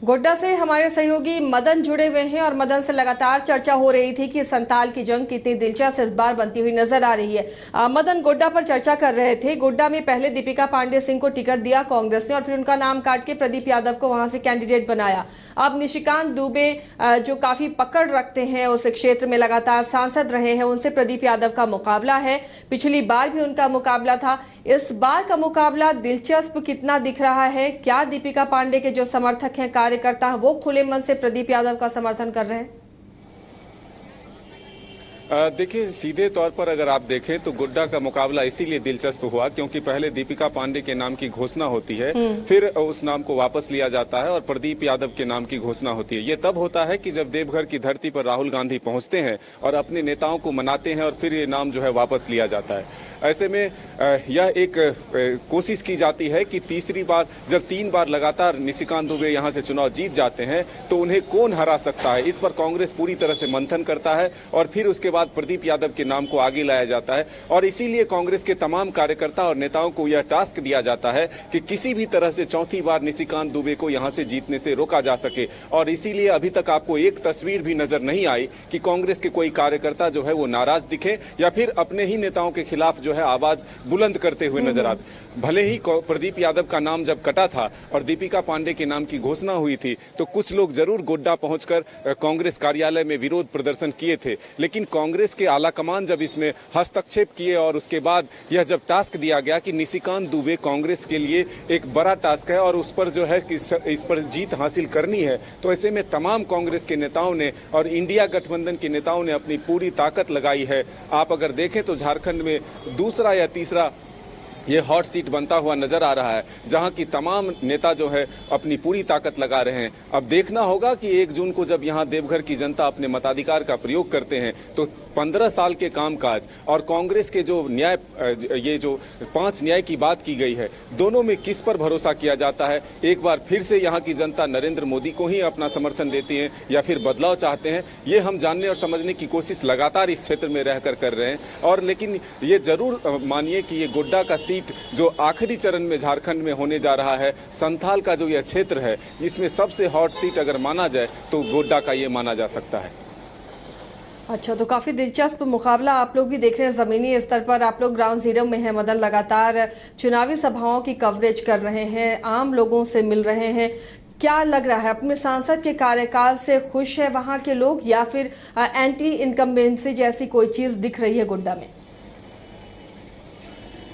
गोड्डा से हमारे सहयोगी मदन जुड़े हुए हैं और मदन से लगातार चर्चा हो रही थी कि संताल की जंग कितनी दिलचस्प इस बार बनती हुई नजर आ रही है। मदन, गोड्डा पर चर्चा कर रहे थे। गोड्डा में पहले दीपिका पांडे सिंह को टिकट दिया कांग्रेस ने और फिर उनका नाम काट के प्रदीप यादव को वहां से कैंडिडेट बनाया। अब निशिकांत दुबे जो काफी पकड़ रखते हैं, उस क्षेत्र में लगातार सांसद रहे हैं, उनसे प्रदीप यादव का मुकाबला है। पिछली बार भी उनका मुकाबला था। इस बार का मुकाबला दिलचस्प कितना दिख रहा है? क्या दीपिका पांडे के जो समर्थक हैं, कार्यकर्ता वो खुले मन से प्रदीप यादव का समर्थन कर रहे हैं? देखिए, सीधे तौर पर अगर आप देखें तो गोड्डा का मुकाबला इसीलिए दिलचस्प हुआ क्योंकि पहले दीपिका पांडे के नाम की घोषणा होती है, फिर उस नाम को वापस लिया जाता है और प्रदीप यादव के नाम की घोषणा होती है। ये तब होता है कि जब देवघर की धरती पर राहुल गांधी पहुंचते हैं और अपने नेताओं को मनाते हैं और फिर ये नाम जो है वापस लिया जाता है। ऐसे में यह एक कोशिश की जाती है कि तीसरी बार, जब 3 बार लगातार निशिकांत दुबे यहां से चुनाव जीत जाते हैं तो उन्हें कौन हरा सकता है। इस पर कांग्रेस पूरी तरह से मंथन करता है और फिर उसके बाद प्रदीप यादव के नाम को आगे लाया जाता है और इसीलिए कांग्रेस के तमाम कार्यकर्ता और नेताओं को यह टास्क दिया जाता है कि किसी भी तरह से चौथी बार निशिकांत दुबे को यहां से जीतने से रोका जा सके। और इसीलिए अभी तक आपको एक तस्वीर भी नजर नहीं आई कि कांग्रेस के कोई कार्यकर्ता जो है वो नाराज दिखे या फिर अपने ही नेताओं के खिलाफ जो है आवाज बुलंद करते हुए नजर आते। भले ही प्रदीप यादव का नाम जब कटा था और दीपिका पांडे के नाम की घोषणा हुई थी तो कुछ लोग जरूर गोड्डा पहुंचकर कांग्रेस कार्यालय में विरोध प्रदर्शन किए थे, लेकिन कांग्रेस के आला कमान जब इसमें हस्तक्षेप किए और उसके बाद यह जब टास्क दिया गया कि निशिकांत दुबे कांग्रेस के लिए एक बड़ा टास्क है और उस पर जो है कि इस पर जीत हासिल करनी है, तो ऐसे में तमाम कांग्रेस के नेताओं ने और इंडिया गठबंधन के नेताओं ने अपनी पूरी ताकत लगाई है। आप अगर देखें तो झारखंड में दूसरा या तीसरा ये हॉट सीट बनता हुआ नजर आ रहा है जहां की तमाम नेता जो है अपनी पूरी ताकत लगा रहे हैं। अब देखना होगा कि 1 जून को जब यहां देवघर की जनता अपने मताधिकार का प्रयोग करते हैं तो 15 साल के कामकाज और कांग्रेस के जो न्याय, ये जो 5 न्याय की बात की गई है, दोनों में किस पर भरोसा किया जाता है। एक बार फिर से यहाँ की जनता नरेंद्र मोदी को ही अपना समर्थन देती है या फिर बदलाव चाहते हैं, ये हम जानने और समझने की कोशिश लगातार इस क्षेत्र में रहकर कर रहे हैं। और लेकिन ये जरूर मानिए कि ये गोड्डा का सीट जो आखिरी चरण में झारखंड में होने जा रहा है, संथाल का जो यह क्षेत्र है, इसमें सबसे हॉट सीट अगर माना जाए तो गोड्डा का ये माना जा सकता है। अच्छा, तो काफ़ी दिलचस्प मुकाबला आप लोग भी देख रहे हैं। ज़मीनी स्तर पर आप लोग ग्राउंड जीरो में हैं मदन, लगातार चुनावी सभाओं की कवरेज कर रहे हैं, आम लोगों से मिल रहे हैं। क्या लग रहा है, अपने सांसद के कार्यकाल से खुश है वहाँ के लोग या फिर एंटी इनकम्बेंसी जैसी कोई चीज़ दिख रही है गोड्डा में?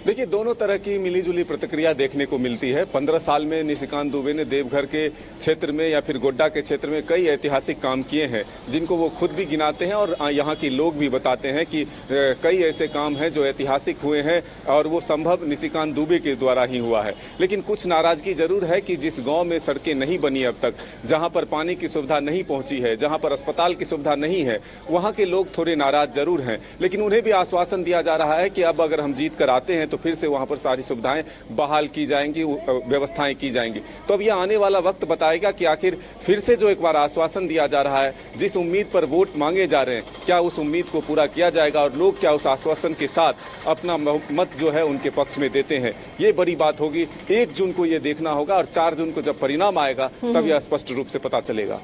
देखिए, दोनों तरह की मिलीजुली प्रतिक्रिया देखने को मिलती है। 15 साल में निशिकांत दुबे ने देवघर के क्षेत्र में या फिर गोड्डा के क्षेत्र में कई ऐतिहासिक काम किए हैं जिनको वो खुद भी गिनाते हैं और यहाँ के लोग भी बताते हैं कि कई ऐसे काम हैं जो ऐतिहासिक हुए हैं और वो संभव निशिकांत दुबे के द्वारा ही हुआ है। लेकिन कुछ नाराजगी जरूर है कि जिस गाँव में सड़कें नहीं बनी अब तक, जहाँ पर पानी की सुविधा नहीं पहुँची है, जहाँ पर अस्पताल की सुविधा नहीं है, वहाँ के लोग थोड़े नाराज जरूर हैं। लेकिन उन्हें भी आश्वासन दिया जा रहा है कि अब अगर हम जीत कर आते हैं तो फिर से वहां पर सारी सुविधाएं बहाल की जाएंगी, व्यवस्थाएं की जाएंगी। तो अब यह आने वाला वक्त बताएगा कि आखिर फिर से जो एक बार आश्वासन दिया जा रहा है, जिस उम्मीद पर वोट मांगे जा रहे हैं, क्या उस उम्मीद को पूरा किया जाएगा और लोग क्या उस आश्वासन के साथ अपना मत जो है उनके पक्ष में देते हैं। ये बड़ी बात होगी। 1 जून को ये देखना होगा और 4 जून को जब परिणाम आएगा तब यह स्पष्ट रूप से पता चलेगा।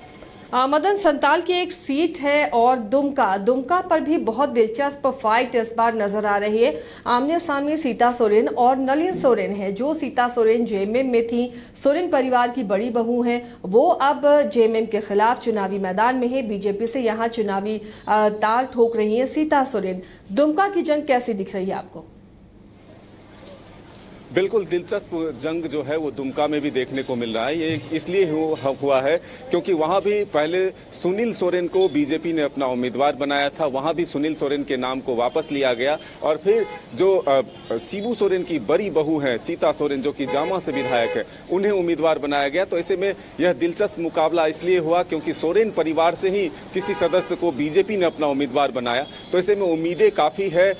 मदन, संताल की एक सीट है और दुमका पर भी बहुत दिलचस्प फाइट इस बार नजर आ रही है। आमने सामने सीता सोरेन और नलिन सोरेन है। जो सीता सोरेन जेएमएम में थी, सोरेन परिवार की बड़ी बहू हैं, वो अब जेएमएम के खिलाफ चुनावी मैदान में है। बीजेपी से यहाँ चुनावी ताल ठोक रही है सीता सोरेन। दुमका की जंग कैसी दिख रही है आपको? बिल्कुल दिलचस्प जंग जो है वो दुमका में भी देखने को मिल रहा है। ये इसलिए हुआ है क्योंकि वहां भी पहले सुनील सोरेन को बीजेपी ने अपना उम्मीदवार बनाया था, वहां भी सुनील सोरेन के नाम को वापस लिया गया और फिर जो शिबू सोरेन की बड़ी बहू है सीता सोरेन, जो कि जामा से विधायक है, उन्हें उम्मीदवार बनाया गया। तो ऐसे में यह दिलचस्प मुकाबला इसलिए हुआ क्योंकि सोरेन परिवार से ही किसी सदस्य को बीजेपी ने अपना उम्मीदवार बनाया। तो ऐसे में उम्मीदें काफी है,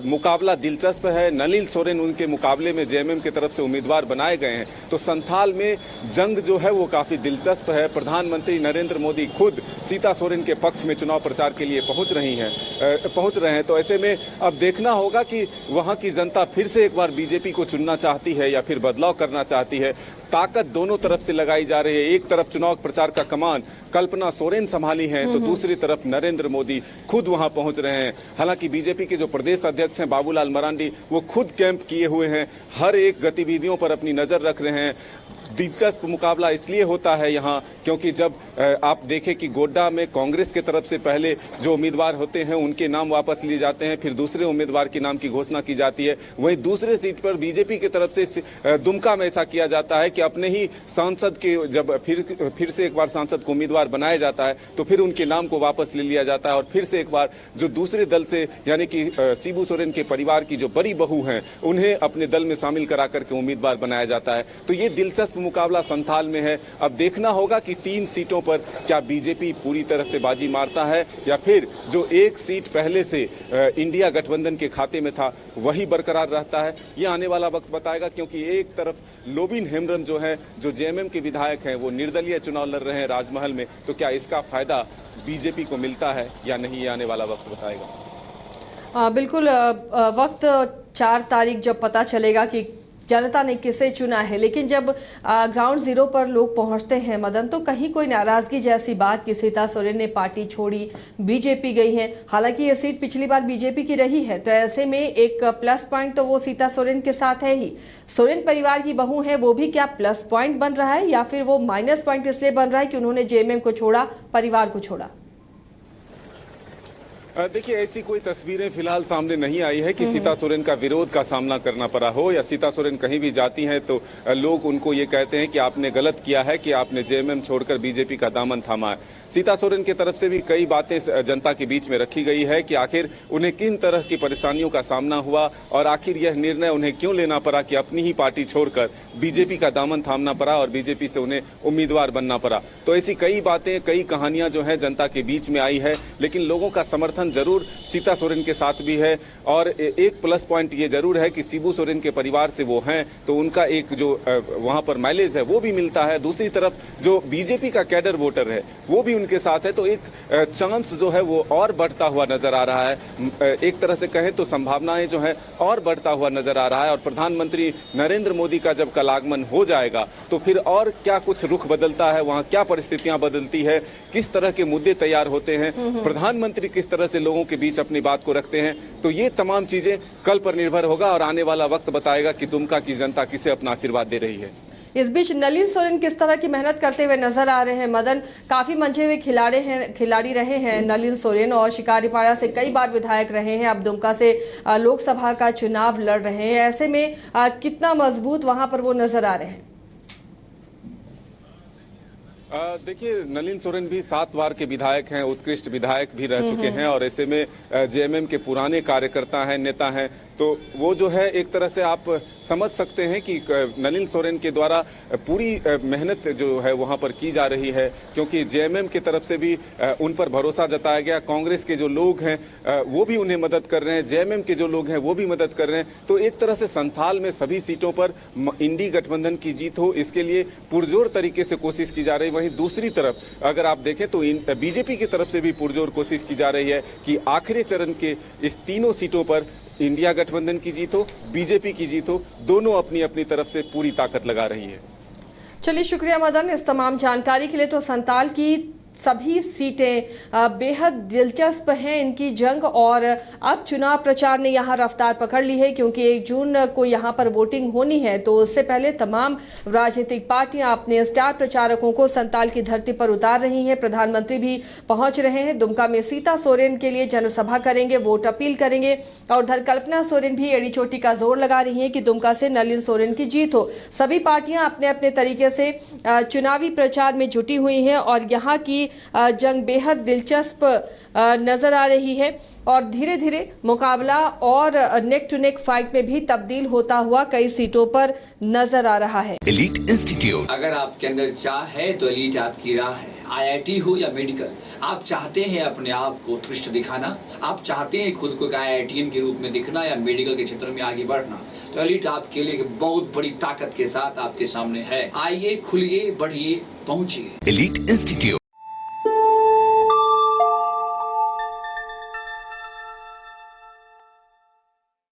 मुकाबला दिलचस्प है। नलिन सोरेन उनके मुकाबले में जेएमएम की तरफ से उम्मीदवार बनाए गए हैं, तो संथाल में जंग जो है वो काफी दिलचस्प है। प्रधानमंत्री नरेंद्र मोदी खुद सीता सोरेन के पक्ष में चुनाव प्रचार के लिए पहुंच रहे हैं। तो ऐसे में अब देखना होगा कि वहां की जनता फिर से एक बार बीजेपी को चुनना चाहती है या फिर बदलाव करना चाहती है। ताकत दोनों तरफ से लगाई जा रही है। एक तरफ चुनाव प्रचार का कमान कल्पना सोरेन संभाली है, तो दूसरी तरफ नरेंद्र मोदी खुद वहां पहुंच रहे हैं। हालांकि बीजेपी के जो प्रदेश अध्यक्ष हैं बाबूलाल मरांडी, वो खुद कैंप किए हुए हैं, हर एक गतिविधियों पर अपनी नजर रख रहे हैं। दिलचस्प मुकाबला इसलिए होता है यहाँ क्योंकि जब आप देखें कि गोड्डा में कांग्रेस के तरफ से पहले जो उम्मीदवार होते हैं उनके नाम वापस लिए जाते हैं, फिर दूसरे उम्मीदवार के नाम की घोषणा की जाती है। वहीं दूसरे सीट पर बीजेपी की तरफ से दुमका में ऐसा किया जाता है कि अपने ही सांसद के जब फिर से एक बार सांसद को उम्मीदवार बनाया जाता है तो फिर उनके नाम को वापस ले लिया जाता है और फिर से एक बार जो दूसरे दल से यानी कि शिबू सोरेन के परिवार की जो बड़ी बहू हैं उन्हें अपने दल में शामिल करा करके उम्मीदवार बनाया जाता है। तो ये दिलचस्प मुकाबला संथाल में है। अब देखना होगा कि 3 सीटों पर क्या बीजेपी पूरी तरह से बाजी मारता है या फिर जो एक सीट पहले से इंडिया गठबंधन के खाते में था वही बरकरार रहता है। ये आने वाला वक्त बताएगा, क्योंकि एक तरफ लोबिन हेम्ब्रम जो है, जो जेएमएम के विधायक हैं, वो निर्दलीय चुनाव लड़ रहे हैं राजमहल में। तो क्या इसका फायदा बीजेपी को मिलता है या नहीं, ये आने वाला वक्त बताएगा। बिल्कुल, वक्त 4 तारीख जब पता चलेगा कि जनता ने किसे चुना है। लेकिन जब ग्राउंड जीरो पर लोग पहुंचते हैं मदन, तो कहीं कोई नाराजगी जैसी बात कि सीता सोरेन ने पार्टी छोड़ी, बीजेपी गई है। हालांकि ये सीट पिछली बार बीजेपी की रही है, तो ऐसे में एक प्लस पॉइंट तो वो सीता सोरेन के साथ है ही। सोरेन परिवार की बहू है, वो भी क्या प्लस पॉइंट बन रहा है या फिर वो माइनस पॉइंट इसलिए बन रहा है कि उन्होंने जेएमएम को छोड़ा, परिवार को छोड़ा? देखिए, ऐसी कोई तस्वीरें फिलहाल सामने नहीं आई है कि सीता सोरेन का विरोध का सामना करना पड़ा हो या सीता सोरेन कहीं भी जाती हैं तो लोग उनको ये कहते हैं कि आपने गलत किया है कि आपने जेएमएम छोड़कर बीजेपी का दामन थामा है। सीता सोरेन की तरफ से भी कई बातें जनता के बीच में रखी गई है कि आखिर उन्हें किन तरह की परेशानियों का सामना हुआ और आखिर यह निर्णय उन्हें क्यों लेना पड़ा कि अपनी ही पार्टी छोड़कर बीजेपी का दामन थामना पड़ा और बीजेपी से उन्हें उम्मीदवार बनना पड़ा। तो ऐसी कई बातें, कई कहानियां जो है जनता के बीच में आई है, लेकिन लोगों का समर्थन जरूर सीता सोरेन के साथ भी है। और एक प्लस पॉइंट ये जरूर है कि शिबू सोरेन के परिवार से वो हैं, तो उनका एक जो वहां पर माइलेज है वो भी मिलता है। दूसरी तरफ जो बीजेपी का कैडर वोटर है वो भी उनके साथ है, तो एक चांस जो है वो और बढ़ता हुआ नजर आ रहा है। एक तरह से कहें तो संभावनाएं जो है और बढ़ता हुआ नजर आ रहा है। और प्रधानमंत्री नरेंद्र मोदी का जब कल आगमन हो जाएगा तो फिर और क्या कुछ रुख बदलता है, वहां क्या परिस्थितियां बदलती है, किस तरह के मुद्दे तैयार होते हैं, प्रधानमंत्री किस तरह से लोगों के बीच अपनी बात को रखते हैं, तो ये तमाम चीजें कल पर निर्भर होगा और आने वाला वक्त बताएगा कि दुमका की जनता किसे अपना आशीर्वाद दे रही है। इस बीच नलिन सोरेन किस तरह की मेहनत करते हुए नजर आ रहे हैं मदन? काफी मंझे हुए खिलाड़ी रहे हैं नलिन सोरेन और शिकारीपाड़ा से कई बार विधायक रहे हैं, अब दुमका से लोकसभा का चुनाव लड़ रहे हैं। ऐसे में कितना मजबूत वहां पर वो नजर आ रहे हैं? देखिए, नलिन सोरेन भी 7 बार के विधायक हैं, उत्कृष्ट विधायक भी रह चुके हैं और ऐसे में जेएमएम के पुराने कार्यकर्ता हैं, नेता हैं, तो वो जो है एक तरह से आप समझ सकते हैं कि नलिन सोरेन के द्वारा पूरी मेहनत जो है वहां पर की जा रही है, क्योंकि जेएमएम की तरफ से भी उन पर भरोसा जताया गया। कांग्रेस के जो लोग हैं वो भी उन्हें मदद कर रहे हैं, जेएमएम के जो लोग हैं वो भी मदद कर रहे हैं। तो एक तरह से संथाल में सभी सीटों पर इंडी गठबंधन की जीत हो, इसके लिए पुरजोर तरीके से कोशिश की जा रही है। वहीं दूसरी तरफ अगर आप देखें तो बीजेपी की तरफ से भी पुरजोर कोशिश की जा रही है कि आखिरी चरण के इस तीनों सीटों पर इंडिया गठबंधन की जीत हो, बीजेपी की जीत हो, दोनों अपनी अपनी तरफ से पूरी ताकत लगा रही है। चलिए, शुक्रिया मदन इस तमाम जानकारी के लिए। तो संथाल की सभी सीटें बेहद दिलचस्प हैं इनकी जंग, और अब चुनाव प्रचार ने यहां रफ्तार पकड़ ली है क्योंकि 1 जून को यहां पर वोटिंग होनी है। तो उससे पहले तमाम राजनीतिक पार्टियां अपने स्टार प्रचारकों को संथाल की धरती पर उतार रही हैं। प्रधानमंत्री भी पहुंच रहे हैं, दुमका में सीता सोरेन के लिए जनसभा करेंगे, वोट अपील करेंगे, और उधर कल्पना सोरेन भी एड़ी चोटी का जोर लगा रही है कि दुमका से नलिन सोरेन की जीत हो। सभी पार्टियां अपने अपने तरीके से चुनावी प्रचार में जुटी हुई हैं और यहाँ की कि जंग बेहद दिलचस्प नजर आ रही है और धीरे धीरे मुकाबला और नेक टू नेक फाइट में भी तब्दील होता हुआ कई सीटों पर नजर आ रहा है। एलीट इंस्टीट्यूट, अगर आपके अंदर चाह है तो एलीट आपकी राह है। IIT हो या मेडिकल, आप चाहते हैं अपने आप को उत्कृष्ट दिखाना, आप चाहते हैं खुद को एक IITian के रूप में दिखना या मेडिकल के क्षेत्र में आगे बढ़ना, तो एलीट आपके लिए बहुत बड़ी ताकत के साथ आपके सामने है। आइए, खुलिए, बढ़िए, पहुंचिए। Elite institute.